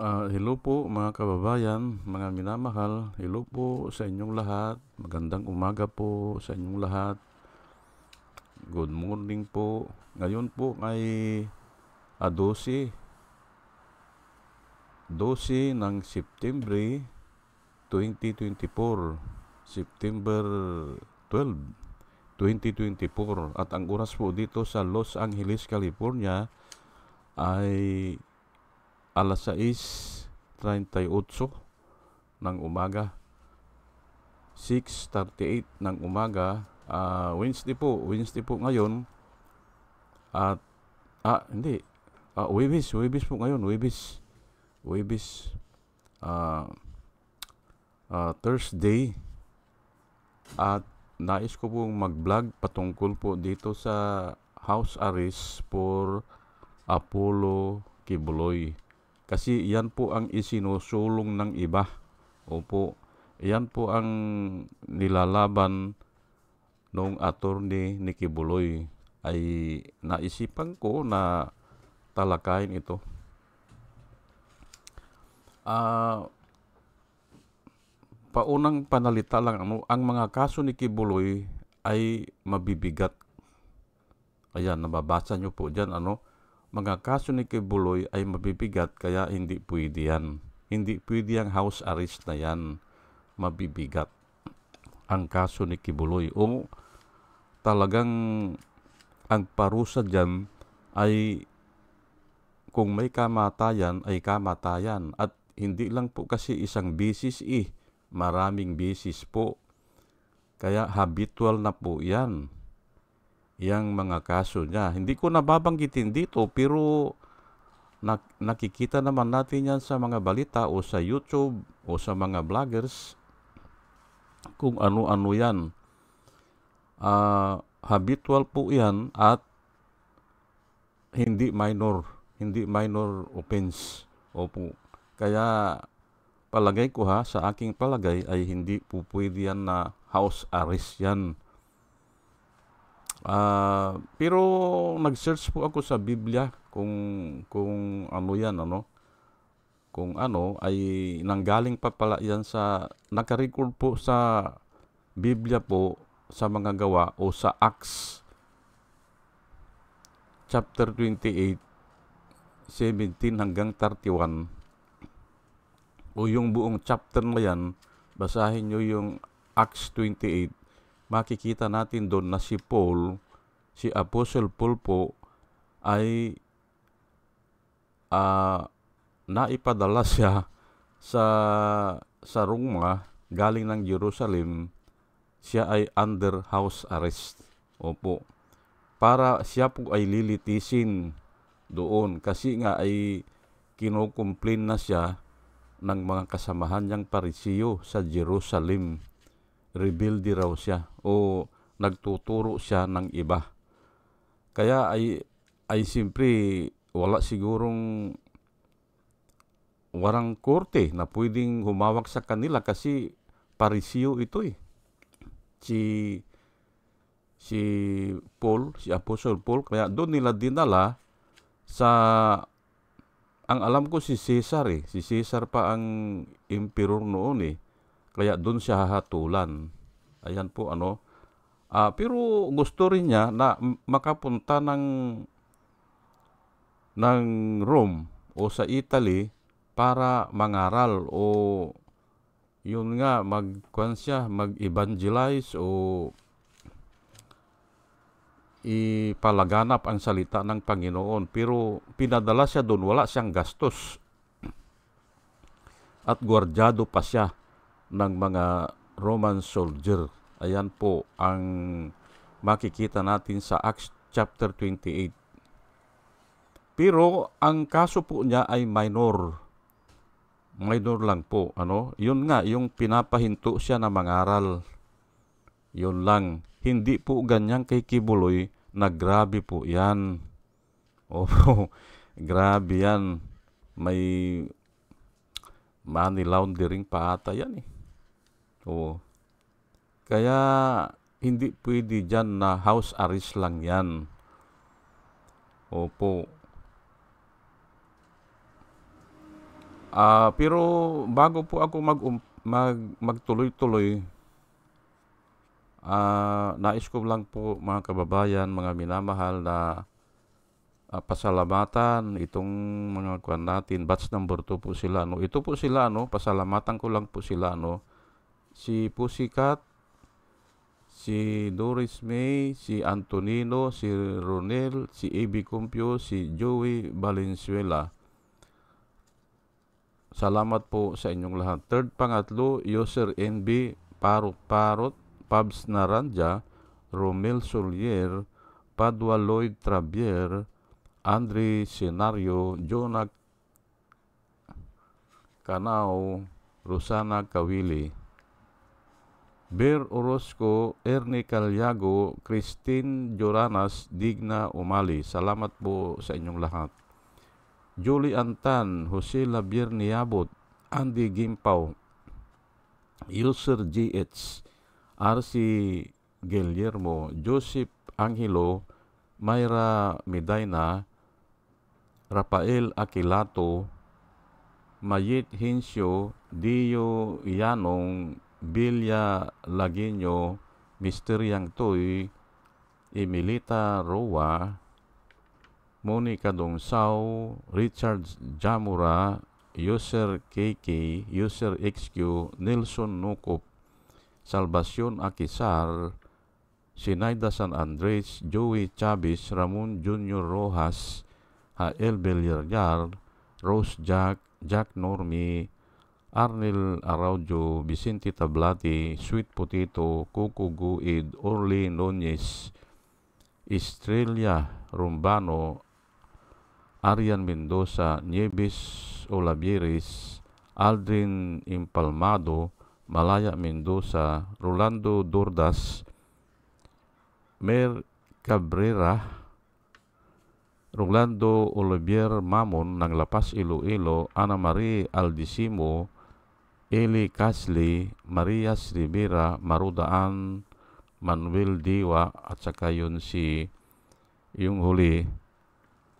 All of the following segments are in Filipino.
Hello po mga kababayan, mga minamahal. Hello po sa inyong lahat. Magandang umaga po sa inyong lahat. Good morning po. Ngayon po ay 12, 12 ng September 2024. September 12, 2024. At ang oras po dito sa Los Angeles, California ay alas 6:38 ng umaga. 6:38 ng umaga. Wednesday po ngayon. At hindi. Webis po ngayon, Webis. Ah, Thursday. At nais ko pong mag-vlog patungkol po dito sa house arrest for Apollo Kibuloy. Kasi yan po ang isinusulong ng iba. Opo, yan po ang nilalaban noong attorney ni Kibuloy. Ay naisipan ko na talakayin ito. Paunang panalita lang, ang mga kaso ni Kibuloy ay mabibigat. Ayan, nababasa nyo po dyan, mga kaso ni Kibuloy ay mabibigat, kaya hindi pwede yan. Hindi pwede ang house arrest na yan. Mabibigat ang kaso ni Kibuloy. O talagang ang parusa dyan ay kung may kamatayan ay kamatayan. At hindi lang po kasi isang beses maraming beses po. Kaya habitual na po yan. Yang mga kaso niya. Hindi ko nababanggitin dito pero nakikita naman natin yan sa mga balita o sa YouTube o sa mga vloggers kung ano-ano yan. Habitual po yan at hindi minor offense. Opo. Kaya palagay ko sa aking palagay ay hindi po pwede yan na house arrest yan. Pero nag-search po ako sa Biblia kung ano yan, kung ay nanggaling pa pala yan sa, nakarecord po sa Biblia po sa mga gawa o sa Acts chapter 28, 17 hanggang 31. O yung buong chapter na yan, basahin nyo yung Acts 28. Makikita natin doon na si Paul, si Apostle Paul po, ay naipadala siya sa Roma, galing ng Jerusalem. Siya ay under house arrest. Opo. Para siya po ay lilitisin doon. Kasi nga ay kinukumplain na siya ng mga kasamahan niyang Parisiyo sa Jerusalem. Rebelde raw siya o nagtuturo siya ng iba. Kaya ay simpre wala sigurong warang korte na pwedeng humawak sa kanila kasi Parisiyo ito si Paul, si Apostle Paul. Kaya doon nila dinala sa, ang alam ko si Caesar si Caesar pa ang emperor noon Kaya doon siya hahatulan. Ayan po pero gusto rin niya na makapunta ng Rome o sa Italy para mangaral o yun nga mag-evangelize o ipalaganap ang salita ng Panginoon. Pero pinadala siya doon, wala siyang gastos. At gwardyado pa siya ng mga Roman soldier. Ayan po ang makikita natin sa Acts chapter 28. Pero ang kaso po niya ay minor. Minor lang po. Yun nga, yung pinapahinto siya na mangaral. Yun lang. Hindi po ganyan kay Kibuloy na grabe po yan. Grabe yan. May money laundering pa ata yan Kaya hindi pwede dyan na house arrest lang yan. Opo. Pero bago po ako magtuloy-tuloy, nais ko lang po mga kababayan, mga minamahal na pasalamatan itong mga kwan natin, batch number 2 po sila. No? Ito po sila, no? Pasalamatan ko lang po sila. No? Si Pussycat, si Doris May, si Antonino, si Ronel, si A.B. Cumpio, si Joey Valenzuela. Salamat po sa inyong lahat. Third, pangatlo, user NB, Parot, Pabs Naranja, Romel Solier, Padua Lloyd Travier, Andre Senario, Jonah Canao, Rosana Kawili, Ber Orozco, Ernie Calyago, Christine Joranas, Digna Umali. Salamat po sa inyong lahat. Julie Antan, Jose Labier Niabot, Andy Gimpaw, User GH, RC Guillermo, Joseph Angelo, Mayra Medina, Rafael Aquilato, Mayit Hinsyo, Dio Yanong, Bilya Laguinyo, Mr. Yang Toy, Emilita Roa, Monica Dongsaw, Richard Jamura, User KK, User XQ, Nelson Nukop, Salvacion Akisar, Sinaida San Andres, Joey Chavez, Ramon Junior Rojas, Hael Belyaryar, Rose Jack, Jack Normi, Arnel Araujo, Vicente Tablati, Sweet Potato, Coco Guid, Orly Nunez, Estrella Rumbano, Arian Mendoza, Nieves Olabieres, Aldrin Impalmado, Malaya Mendoza, Rolando Dordas, Mer Cabrera, Rolando Olivier Mamon ng Lapas Iloilo, Ana Marie Aldisimo, Eli Casley, Marias Rivera, Marudaan, Manuel Diwa, at saka yun yung huli,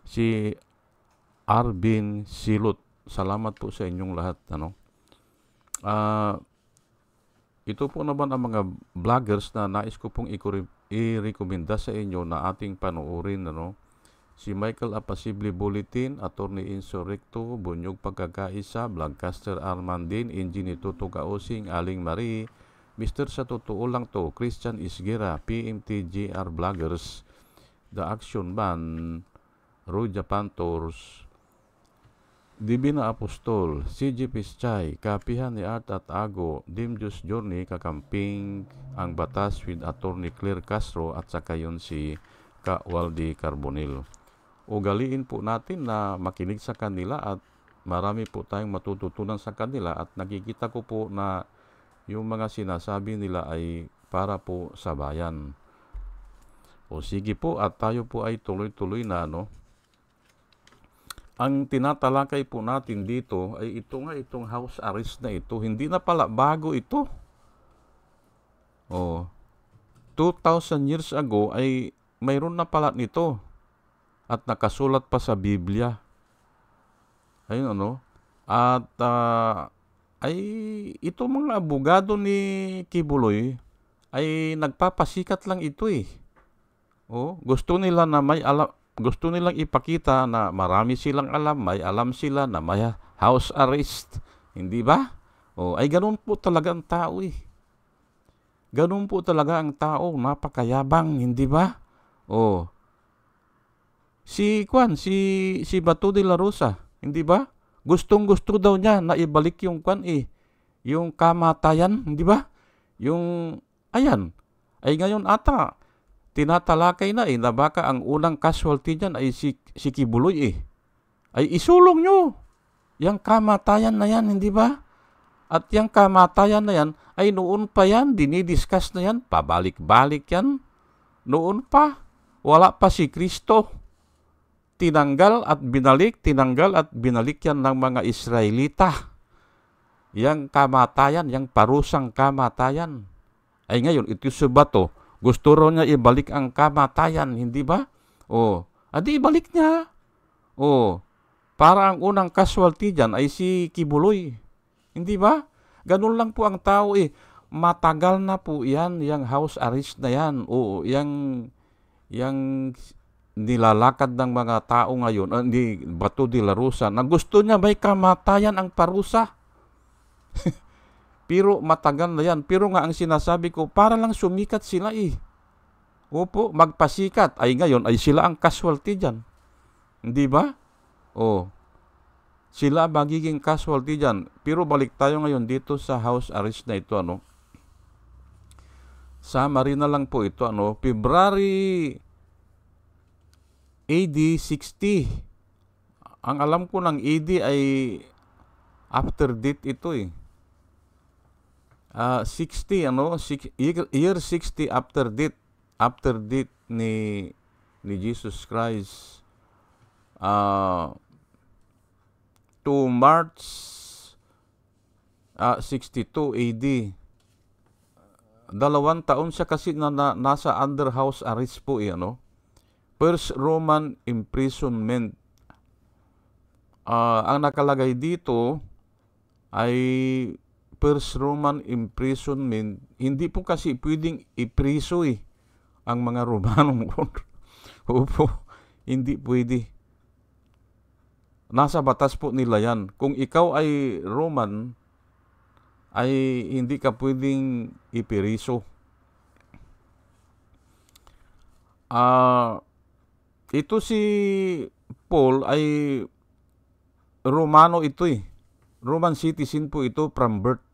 si Arvin Silot. Salamat po sa inyong lahat. Ito po naman ang mga vloggers na nais ko pong i-rekomenda sa inyo na ating panoorin. Si Michael Apasible Bulletin, Attorney Insurrecto, Bunyog Pagkakaisa, Vlogcaster Armandin, Engineer Tuto Kaosing, Aling Marie, Mr. Sa Totoo Lang To, Christian Isgira, PMTGR Vloggers, The Action Band, Roja Pantors, Divina Apostol, CG Pischay, Kapihan ni Art at Ago, Dimjus Journey, Kakamping, Ang Batas with Attorney Claire Castro, at saka yun si Ka Waldi Carbonil. Ugaliin po natin na makinig sa kanila at marami po tayong matututunan sa kanila, at nakikita ko po na yung mga sinasabi nila ay para po sa bayan. O sige po, at tayo po ay tuloy-tuloy na. Ang tinatalakay po natin dito ay itong house arrest na ito. Hindi na pala bago ito. 2,000 years ago ay mayroon na pala nito. At nakasulat pa sa Biblia. Ayun At ay ito mga abogado ni Kibuloy ay nagpapasikat lang ito eh. Gusto nila na may alam. Gusto nilang ipakita na marami silang alam, may alam sila na may house arrest. Hindi ba? Ay ganun po talaga ang tao eh. Ganun po talaga ang tao, napakayabang, hindi ba? Si Bato de la Rosa, hindi ba? Gustong-gusto daw niya na ibalik yung yung kamatayan, hindi ba? Ayan. Ay ngayon ata, tinatalakay na na baka ang unang casualty niyan ay si Kibuloy ay isulong nyo. Yang kamatayan na yan, hindi ba? At yung kamatayan na yan ay noon pa yan, dinidiscuss na yan, pabalik-balik yan. Noon pa, wala pa si Kristo. Tinanggal at binalik yan ng mga Israelita. Yang kamatayan, yang parusang kamatayan. Ay ngayon, ito si Bato, gusto raw niya ibalik ang kamatayan, hindi ba? Adi ibalik niya. Para ang unang casualty dyan ay si Kibuloy. Hindi ba? Ganun lang po ang tao eh. Matagal na po yan, yung house arrest na yan. O yung nilalakad ng mga tao ngayon, hindi, Bato de la Rosa, na gusto niya may kamatayan ang parusa. Pero matagal na yan. Pero nga ang sinasabi ko, para lang sumikat sila eh. Opo, magpasikat. Ay ngayon, ay sila ang casualty dyan. Hindi ba? O, sila magiging casualty dyan. Pero balik tayo ngayon dito sa house arrest na ito, ano. Summary na lang po ito, ano. February AD 60. Ang alam ko ng AD ay after date ito eh. 60, ano, year 60 after date ni Jesus Christ. To March 62 AD. 2 taon siya kasi nasa under house arrest po eh, ano. First Roman imprisonment. Ang nakalagay dito ay First Roman imprisonment. Hindi po kasi pwedeng ipriso eh ang mga Romano. Opo, hindi pwede. Nasa batas po nila yan. Kung ikaw ay Roman, ay hindi ka pwedeng ipiriso. Ito si Paul ay Romano ito eh. Roman citizen po ito from birth.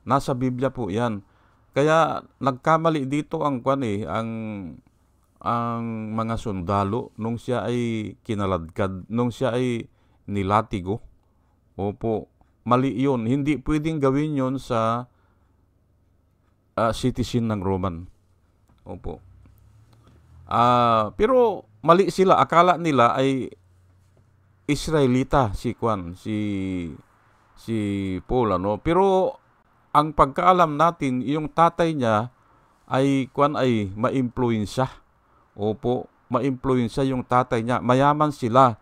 Nasa Biblia po yan. Kaya nagkamali dito ang mga sundalo nung siya ay kinaladkad, nung siya ay nilatigo. Opo, mali yun. Hindi pwedeng gawin yun sa citizen ng Roman. Opo. Pero mali sila. Akala nila ay Israelita si Paul, ano. Pero ang pagkaalam natin, yung tatay niya ay ma-impluwensya. Opo, ma-impluwensya yung tatay niya. Mayaman sila.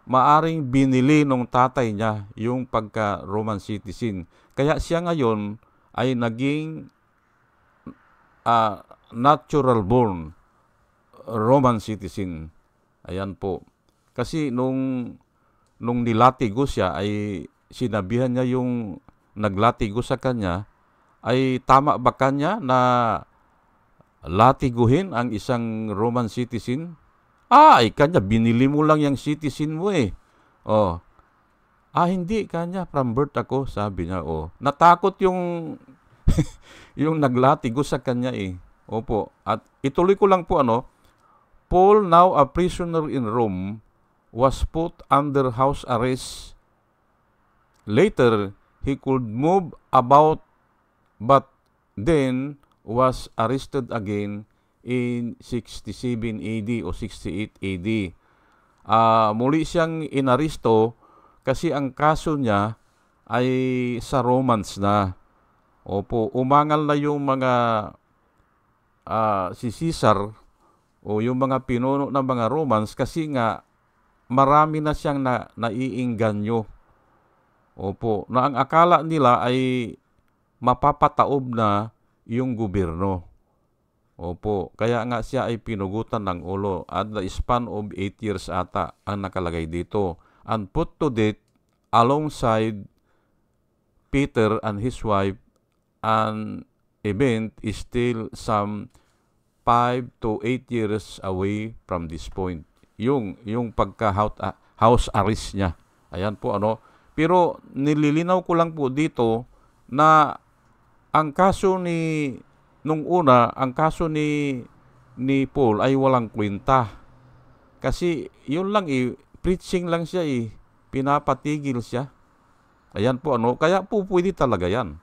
Maaring binili nung tatay niya yung pagka-Roman citizen. Kaya siya ngayon ay naging natural born Roman citizen. Ayan po. Kasi nung nilatigo siya ay sinabihan niya yung naglatigo sa kanya, ay tama ba kanya na latiguhin ang isang Roman citizen? Ay kanya, binili mo lang yung citizen mo eh. Oh. Hindi kanya, from birth ako, sabi niya. Oh. Natakot yung yung naglatigo sa kanya eh. Opo. At ituloy ko lang po, ano, Paul, now a prisoner in Rome, was put under house arrest. Later, he could move about, but then was arrested again in 67 AD o 68 AD. Muli siyang inaristo kasi ang kaso niya ay sa Romans na. Opo, umangal na yung mga si Caesar o yung mga pinuno ng mga Romans kasi nga marami na siyang naiingganyo. Opo, na ang akala nila ay mapapataob na yung gobyerno. Opo, kaya nga siya ay pinugutan ng ulo at the span of 8 years ata ang nakalagay dito. And put to death alongside Peter and his wife, an event is still some 5 to 8 years away from this point. Yung pagka-house arrest niya. Ayan po, ano. Pero nililinaw ko lang po dito na ang kaso nung una, ang kaso ni Paul ay walang kwenta. Kasi yun lang preaching lang siya pinapatigil siya. Ayan po, ano, kaya po pwede talaga yan.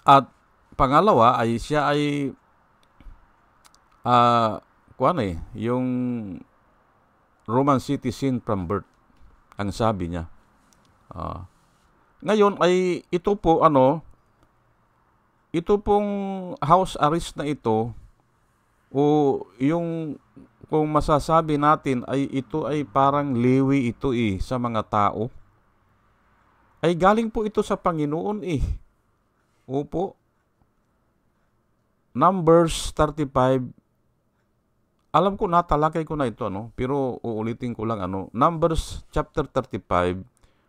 At pangalawa ay siya ay yung Roman citizen from birth, ang sabi niya. Ngayon ay ito po, ano, ito pong house arrest na ito, O yung kung masasabi natin ay ito ay parang liwi ito sa mga tao, ay galing po ito sa Panginoon Opo. Numbers 35, alam ko natalakay ko na ito, pero uulitin ko lang, Numbers chapter 35,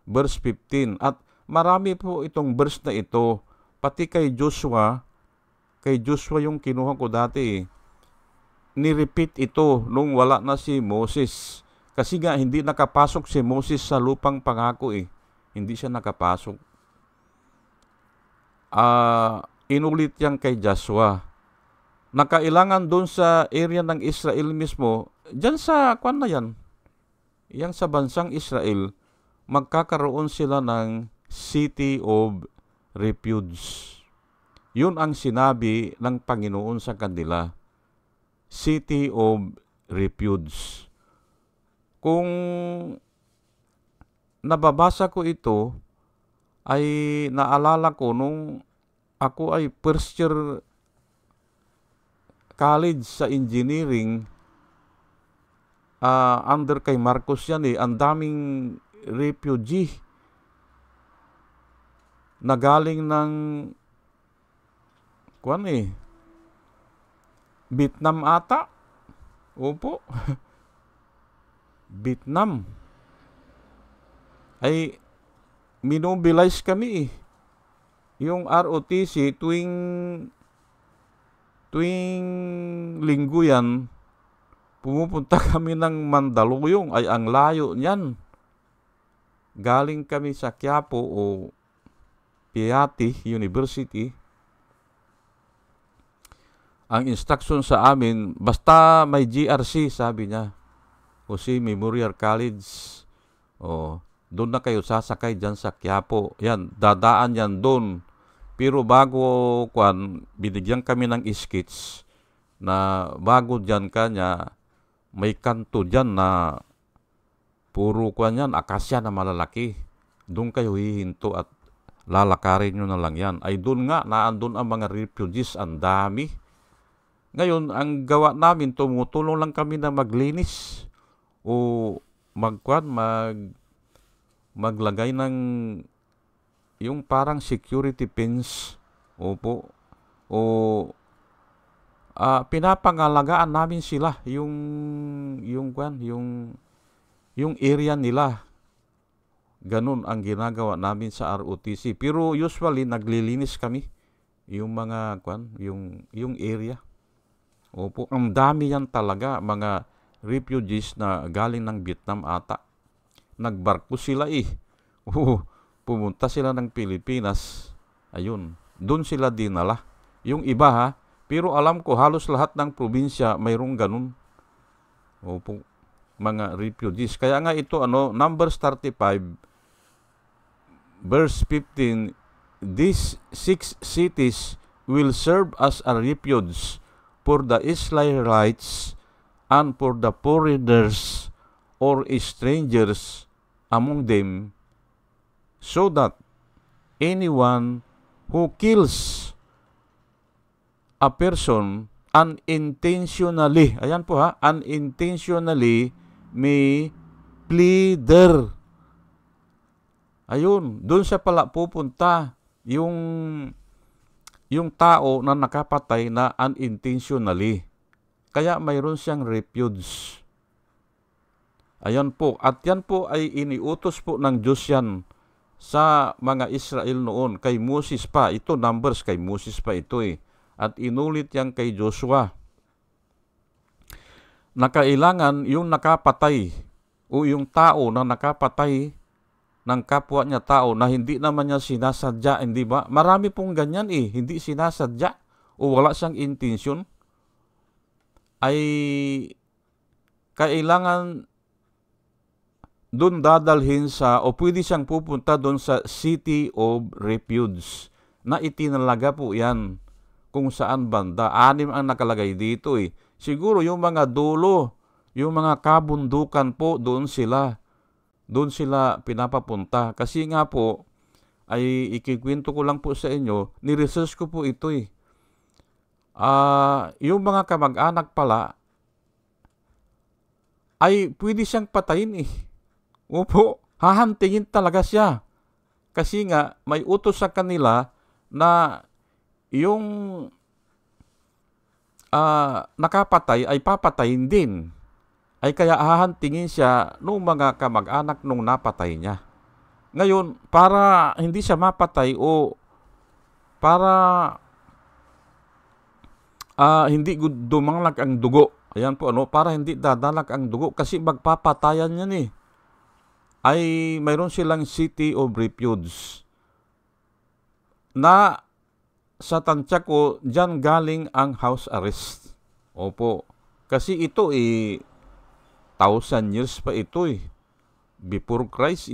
verse 15. At marami po itong verse na ito, pati kay Joshua yung kinuha ko dati ni-repeat ito nung wala na si Moses. Kasi nga, hindi nakapasok si Moses sa lupang pangako Hindi siya nakapasok. Inulit yan kay Joshua. Nakailangan doon sa area ng Israel mismo, dyan sa, yan sa bansang Israel, magkakaroon sila ng City of Refuge. Yun ang sinabi ng Panginoon sa kanila. City of Refuge. Kung nababasa ko ito, ay naalala ko nung ako ay first year college sa engineering, under kay Marcos yan ang daming refugee na galing ng Vietnam ata. Opo. Vietnam. Ay minobilize kami Yung ROTC tuwing linggo yan, pumupunta kami ng Mandaluyong. Ay ang layo niyan. Galing kami sa Quiapo o Piati University. Ang instruction sa amin, basta may GRC, sabi niya, Jose Memorial College, doon na kayo sasakay dyan sa Quiapo. Yan, dadaan yan doon. Pero bago binigyan kami ng skits na bago dyan kanya, may kanto dyan na puro yan, akasya na malalaki. Doon kayo hihinto at lalakarin nyo na lang yan. Ay doon nga, naandun ang mga refugees, ang dami. Ngayon, ang gawa namin, tumutulong lang kami na maglinis o maglagay ng yung parang security fence. Opo. O pinapangalagaan namin sila yung area nila. Ganun ang ginagawa namin sa ROTC. Pero usually naglilinis kami yung mga yung area. Opo, ang dami yan talaga, mga refugees na galing ng Vietnam ata. Nagbarko sila pumunta sila ng Pilipinas. Ayun, doon sila dinala. Yung iba pero alam ko halos lahat ng probinsya mayroong ganun. Opo, mga refugees. Kaya nga ito Numbers 35 verse 15, these 6 cities will serve as a refuge for the Israelites and for the foreigners or strangers among them, so that anyone who kills a person unintentionally, ayan po unintentionally may plead there. Ayun, doon siya pala pupunta yung tao na nakapatay na unintentionally. Kaya mayroon siyang refuge. Ayan po, at yan po ay iniutos po ng Diyos yan sa mga Israel noon, kay Moses pa. Ito, Numbers, kay Moses pa ito At inulit yan kay Joshua. Na kailangan yung nakapatay o yung tao na nakapatay ng kapwa niya tao na hindi naman niya sinasadya, hindi ba? Marami pong ganyan hindi sinasadya o wala siyang intensyon. Ay kailangan doon dadalhin o pwede siyang pupunta doon sa City of Refuge na itinalaga po yan kung saan banda. 6 ang nakalagay dito Siguro yung mga dulo, yung mga kabundukan po, doon sila pinapapunta. Kasi nga po, ay ikikwento ko lang po sa inyo, ni-research ko po ito yung mga kamag-anak pala ay pwede siyang patayin eh. Opo, hahantingin talaga siya. Kasi nga, may utos sa kanila na yung nakapatay ay papatayin din. Ay kaya hahantingin siya nung mga kamag-anak nung napatay niya. Ngayon, para hindi siya mapatay o para hindi dumanglag ang dugo. Ayan po, para hindi dadalag ang dugo kasi magpapatayan yan eh. Ay mayroon silang city of refuge na sa tansya ko, dyan galing ang house arrest. Opo. Kasi ito 1,000 years pa ito before Christ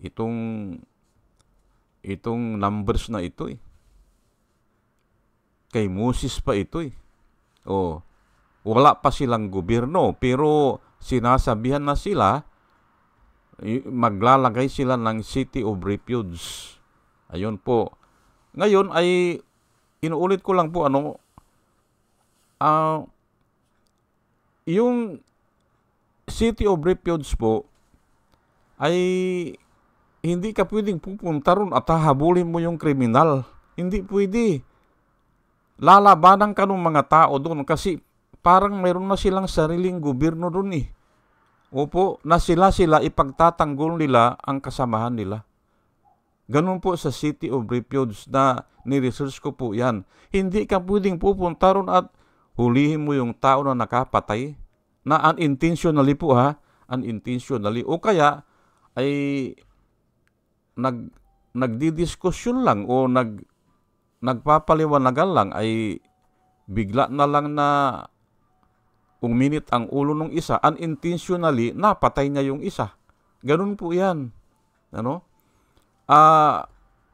Itong numbers na ito Kay Moses pa ito wala pa silang gobyerno, pero sinasabihan na sila, maglalagay sila ng city of refuge. Ayun po. Ngayon ay inuulit ko lang po yung city of refuge po ay hindi ka pwedeng pupunta ron at hahabulin mo yung kriminal. Hindi pwede. Lalabanan ka ng mga tao doon kasi parang mayroon na silang sariling gobyerno doon Opo, na sila ipagtatanggol nila ang kasamahan nila. Ganun po sa city of refuge na ni-research ko po yan. Hindi ka pwedeng pupunta ron at hulihin mo yung tao na nakapatay na unintentionally po unintentionally. O kaya ay nagdidiskusyon lang o nagpapaliwanagan lang ay bigla na lang na uminit ang ulo ng isa, unintentionally napatay niya yung isa. Ganun po yan.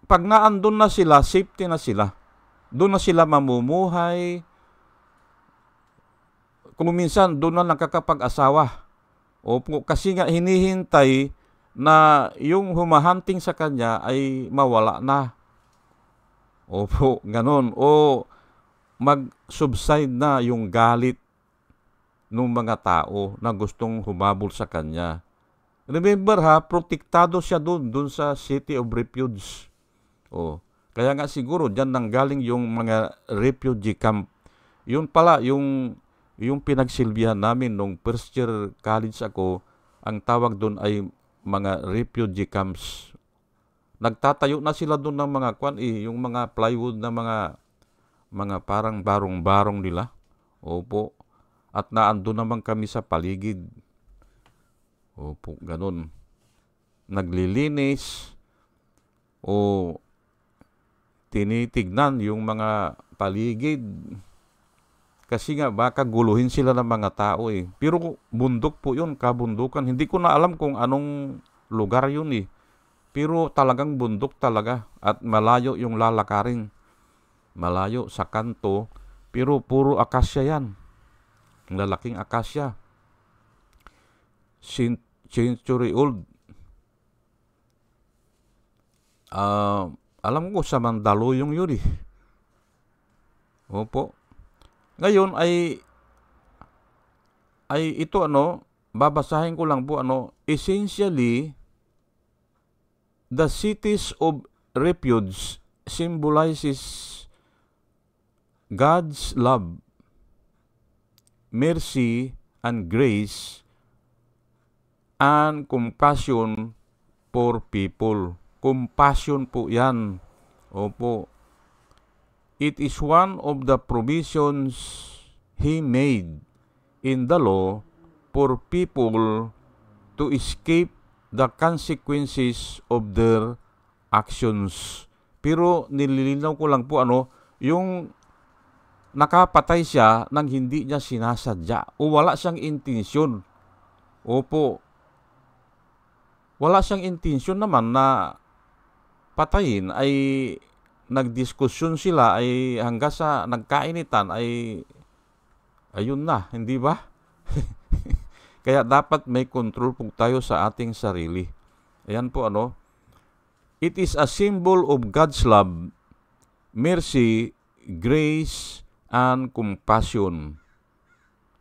Pag naandun na sila, safety na sila. Doon na sila mamumuhay. Kung minsan, doon na nakakapag-asawa. Opo, kasi nga hinihintay na yung humahanting sa kanya ay mawala na. Opo, ganun. O mag-subside na yung galit ng mga tao na gustong humabol sa kanya. Remember protektado siya doon sa city of refuge. Kaya nga siguro diyan nanggaling yung mga refugee camp. Yun pala yung pinagsilbihan namin nung first year college ako, ang tawag doon ay mga refugee camps. Nagtatayo na sila doon ng mga yung mga plywood na mga parang barong-barong nila. Opo. At naandun naman kami sa paligid. Opo, ganun. Naglilinis o tinitignan yung mga paligid. Kasi nga baka guluhin sila ng mga tao Pero bundok po yun, kabundukan. Hindi ko na alam kung anong lugar yun Pero talagang bundok talaga. At malayo yung lalakarin. Malayo sa kanto. Pero puro akasya yan. Lalaking akasya. Century old. Alam ko sa Mandaluyong yun Opo. Ngayon ay ito babasahin ko lang po essentially the cities of refuge symbolizes God's love, mercy, and grace, and compassion for people. Compassion po yan. Opo. It is one of the provisions He made in the law for people to escape the consequences of their actions. Pero nililinaw ko lang po yung nakapatay siya nang hindi niya sinasadya o wala siyang intensyon. Opo. Wala siyang intensyon naman na patayin ay nagdiskusyon sila ay hanggang sa nagkainitan ay ayun na, hindi ba? Kaya dapat may control po tayo sa ating sarili. Ayan po It is a symbol of God's love, mercy, grace, and compassion.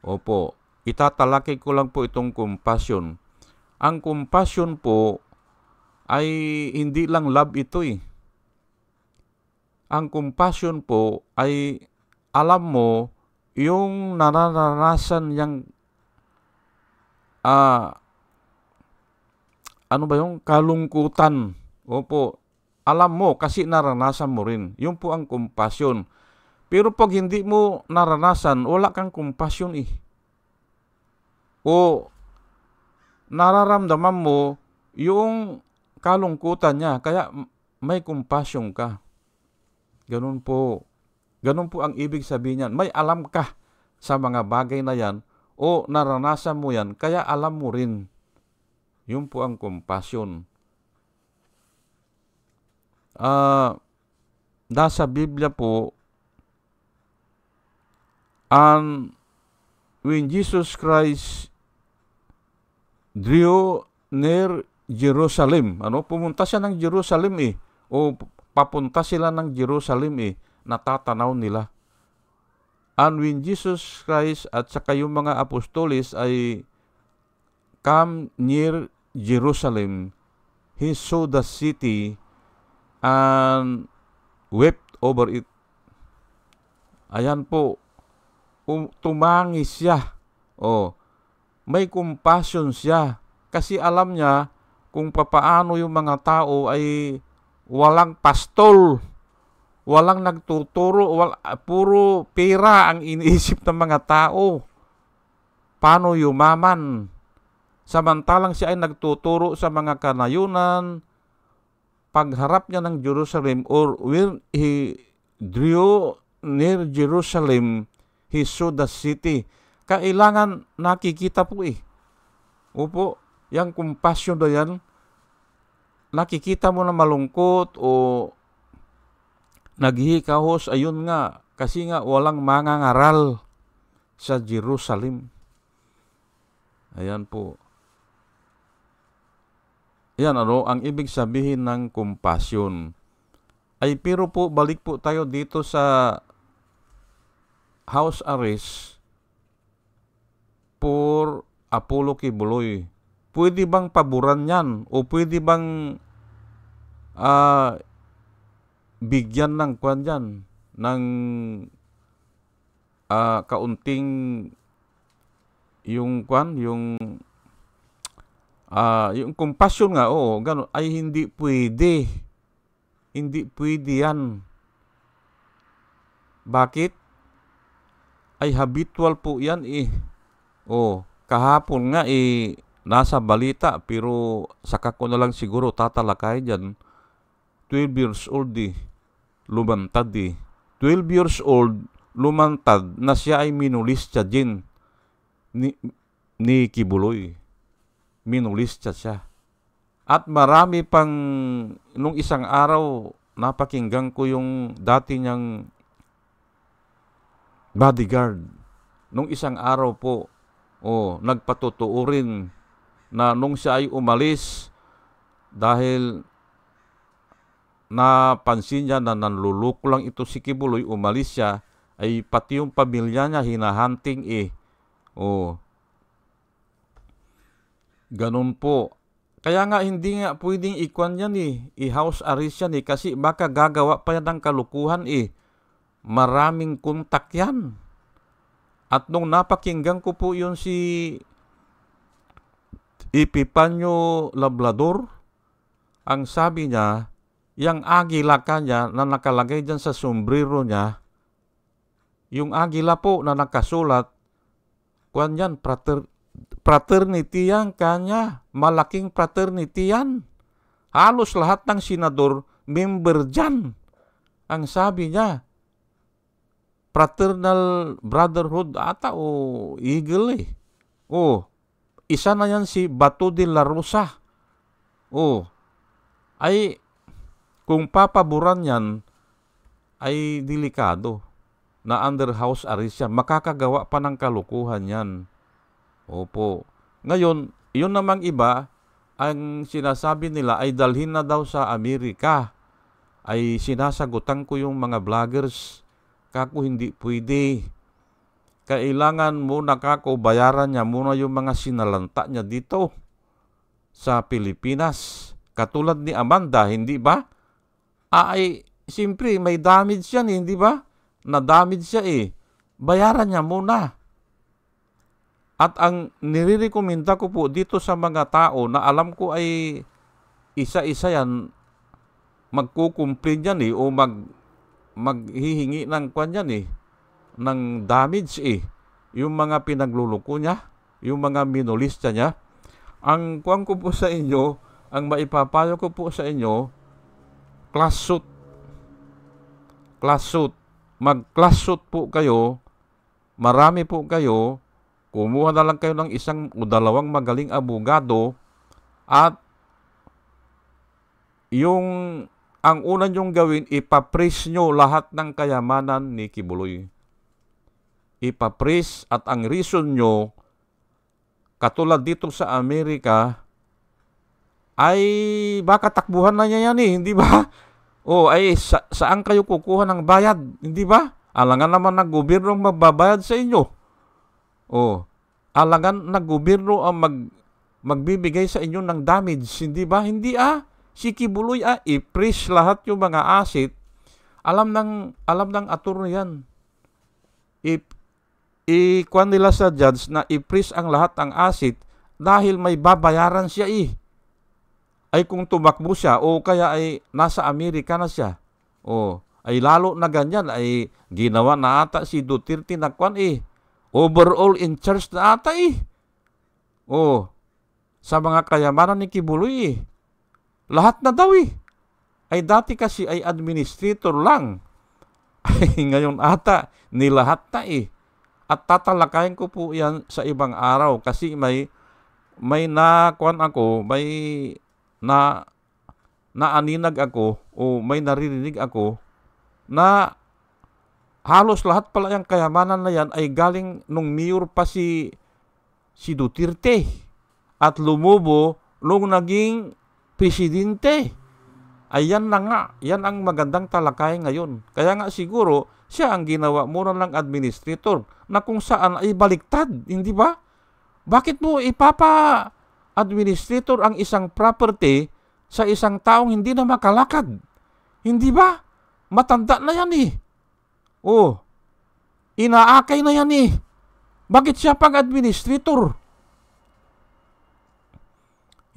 Opo, itatalakay ko lang po itong compassion. Ang compassion po ay hindi lang love ito eh. Ang compassion po ay, alam mo, yung nararanasan niyang yung kalungkutan. Opo, alam mo kasi naranasan mo rin. Yun po ang compassion. Pero pag hindi mo naranasan, wala kang compassion eh. O nararamdaman mo yung kalungkutan niya, kaya may compassion ka. Ganun po. Ganun po ang ibig sabihin niyan. May alam ka sa mga bagay na yan o naranasan mo yan, kaya alam mo rin. Yun po ang compassion. Nasa Biblia po, and when Jesus Christ drew near Jerusalem, pumunta siya ng Jerusalem eh, o papunta sila ng Jerusalem eh, natatanaw nila. And when Jesus Christ at saka yung mga apostoles ay come near Jerusalem, he saw the city and wept over it. Ayan po, tumangis siya. May compassion siya. Kasi alam niya kung papaano yung mga tao ay walang pastol, walang nagtuturo, puro pera ang iniisip ng mga tao. Paano yumaman? Samantalang siya ay nagtuturo sa mga kanayunan, pagharap niya ng Jerusalem, or when he drew near Jerusalem, he saw the city. Kailangan nakikita po eh. Opo, yung compassion na yan, nakikita mo na malungkot o naghihikahos, ayun nga, kasi nga walang mangangaral sa Jerusalem. Ayan po. Yan ang ibig sabihin ng compassion. Ay pero po, balik po tayo dito sa house arrest for Apollo Kibuloy. Pwede bang paboran yan? O pwede bang bigyan ng kwan yan? Ng kaunting yung kwan, yung compassion nga, gano'n, ay hindi pwede. Hindi pwede yan. Bakit? Ay habitual po yan eh. Kahapon nga eh, nasa balita, pero saka ko na lang siguro tatalakay dyan. 12 years old eh, lumantad eh. 12 years old, lumantad na siya ay minulistya din ni Kibuloy. Minulistya siya. At marami pang, nung isang araw, napakinggan ko yung dati niyang bodyguard. Nung isang araw po, nagpatotoo rin na nung siya ay umalis, dahil napansin niya na nanluloko lang ito si Kibuloy, umalis siya, ay pati yung pamilya niya hinahunting eh. Ganun po. Kaya nga hindi nga pwedeng ikwan yan eh, i-house arrest yan eh, kasi baka gagawa pa yan ng kalukuhan eh. Maraming kontak yan. At nung napakinggan ko po yun si Epifanio Labrador, ang sabi niya, yung agila kanya na nakalagay dyan sa sombrero niya, yung agila po na nakasulat, kwan yan, fraternity yan kanya. Malaking fraternity yan. Halos lahat ng senador, member dyan. Ang sabi niya, fraternal brotherhood ata o eagle eh. Isa na yan si Bato de la Rosa. Ay, kung papaboran yan, ay delikado na under house arrest siya. Makakagawa pa ng kalukuhan yan. Opo. Ngayon, yun namang iba, ang sinasabi nila ay dalhin na daw sa Amerika. Ay sinasagutan ko yung mga vloggers. Kako hindi pwede. Kailangan muna kako bayaran niya muna yung mga sinalanta niya dito sa Pilipinas. Katulad ni Amanda, hindi ba? Ay, siyempre, may damage yan, hindi ba? Na-damage siya Bayaran niya muna. At ang nirirekomenda ko po dito sa mga tao na alam ko ay isa-isa yan, magkukumplain yan o maghihingi ng kwan yan ng damage yung mga pinagluluko niya, yung mga minolista niya. Ang kwan ko po sa inyo, ang maipapayo ko po sa inyo, class suit. Class suit. Mag-class suit po kayo, marami po kayo, kumuha na lang kayo ng isang o dalawang magaling abogado at ang una nyong gawin, ipapris nyo lahat ng kayamanan ni Kibuloy. Ipapris at ang reason nyo, katulad dito sa Amerika, ay baka takbuhan na niya yan hindi ba? Ay saan kayo kukuha ng bayad, hindi ba? Alangan naman ng gobyerno ang magbabayad sa inyo. Alangan ng gobyerno ang magbibigay sa inyo ng damage, hindi ba? Hindi Si Kibuloy i-freeze lahat yung mga asset. Alam ng attorney yan. Kuwan nila sa judge na i-freeze ang lahat ng asset dahil may babayaran siya Ay kung tumakbo siya o kaya ay nasa Amerika na siya. Ay lalo na ganyan ay ginawa na ata si Duterte na kuwan overall in charge na ata sa mga kayamanan ni Kibuloy lahat na daw Ay dati kasi ay administrator lang. Ay ngayon ata nilahat na At tatalakayin ko po yan sa ibang araw kasi may nakuan ako, may naaninag ako o may naririnig ako na halos lahat pala yung kayamanan na yan ay galing nung mayor pa si Duterte at lumubo nung naging presidente. Ayan na nga, yan ang magandang talakay ngayon. Kaya nga siguro, siya ang ginawa muna ng administrator na kung saan ay baliktad, hindi ba? Bakit mo ipapa-administrator ang isang property sa isang taong hindi na makalakad? Hindi ba? Matanda na yan inaakay na yan Bakit siya pag-administrator?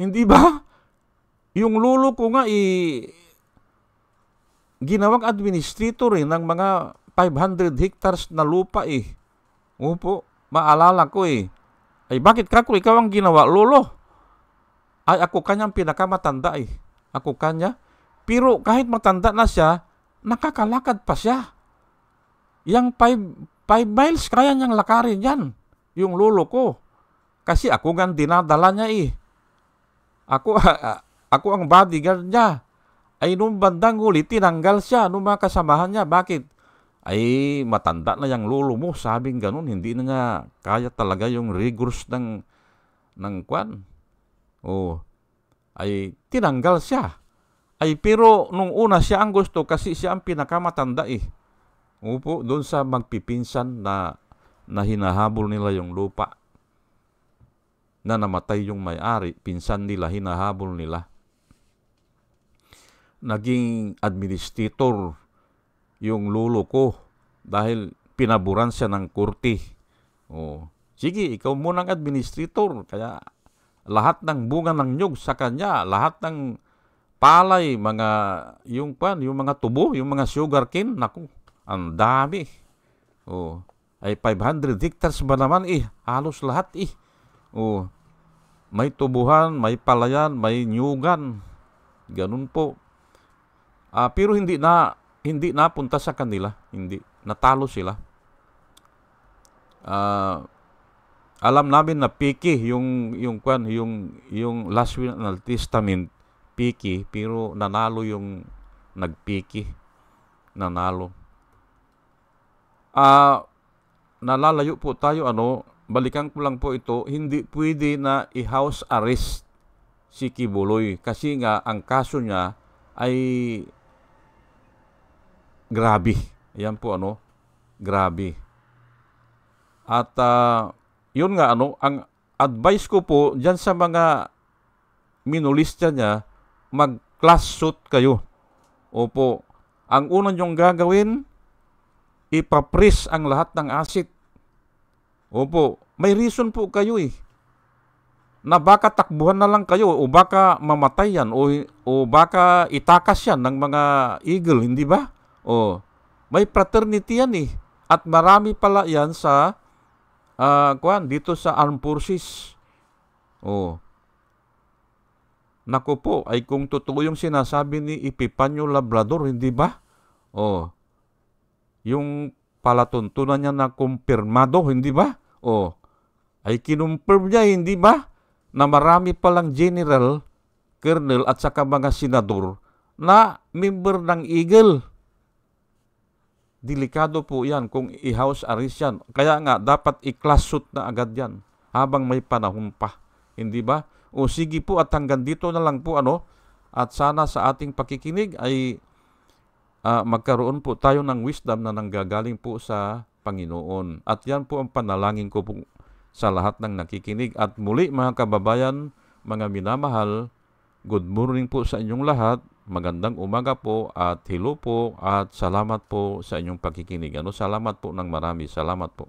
Hindi ba? Yung lolo ko nga ginawang administrator ng mga 500 hectares na lupa Opo, maalala ko Ay bakit kako ikaw ang ginawa, lolo? Ay ako kanyang pinakamatanda Ako kanya. Pero kahit matanda na siya, nakakalakad pa siya. Yang 5 miles kaya niyang lakarin yan. Yung lolo ko. Kasi ako nga dinadala niya Ako ang bodyguard niya. Ay nung bandang huli, tinanggal siya nung mga kasamahan niya. Bakit? Ay matanda na yung lolo mo. Sabing ganun, hindi na niya kaya talaga yung rigors ng kwan. Ay tinanggal siya. Ay pero nung una siya ang gusto kasi siya ang pinakamatanda Opo, doon sa magpipinsan na hinahabol nila yung lupa. Na namatay yung may-ari, pinsan nila, hinahabol nila. Naging administrator yung lolo ko dahil pinaburan siya ng korte. Sige, ikaw muna ang administrator. Kaya lahat ng bunga ng nyug sa kanya, lahat ng palay, yung mga tubo, yung mga sugarcane, naku, ang dami. Ay 500 hectares ba naman halos lahat may tubuhan, may palayan, may nyugan. Ganun po. Pero hindi napunta sa kanila, hindi natalo sila. Alam namin na picky yung last will and testament picky, pero nanalo yung nagpicky. Nanalo. Nalalayo po tayo balikan ko lang po ito, hindi pwede na i-house arrest si Kibuloy kasi nga ang kaso niya ay grabe. Ayan po Grabe. At yun nga, ang advice ko po dyan sa mga minulista niya, mag-class suit kayo. Opo. Ang unang yung gagawin, ipapris ang lahat ng asset. Opo. May reason po kayo na baka takbuhan na lang kayo o baka mamatay yan o baka itakas yan ng mga eagle, hindi ba? May fraternity yan At marami pala yan sa dito sa armed forces. Naku po, ay kung totoo yung sinasabi ni Epifanio Labrador, hindi ba? Yung palatuntunan niya na kumpirmado, hindi ba? Ay kinumpirm niya, hindi ba? Na marami palang general, colonel at saka mga senador na member ng Eagle. Delikado po yan kung i-house arrest yan. Kaya nga, dapat i-class suit na agad yan habang may panahon pa. Hindi ba? Sige po at hanggang dito na lang po at sana sa ating pakikinig ay magkaroon po tayo ng wisdom na nanggagaling po sa Panginoon. At yan po ang panalangin ko po sa lahat ng nakikinig. At muli mga kababayan, mga minamahal, good morning po sa inyong lahat. Magandang umaga po at hello po at salamat po sa inyong pakikinig. Salamat po ng marami. Salamat po.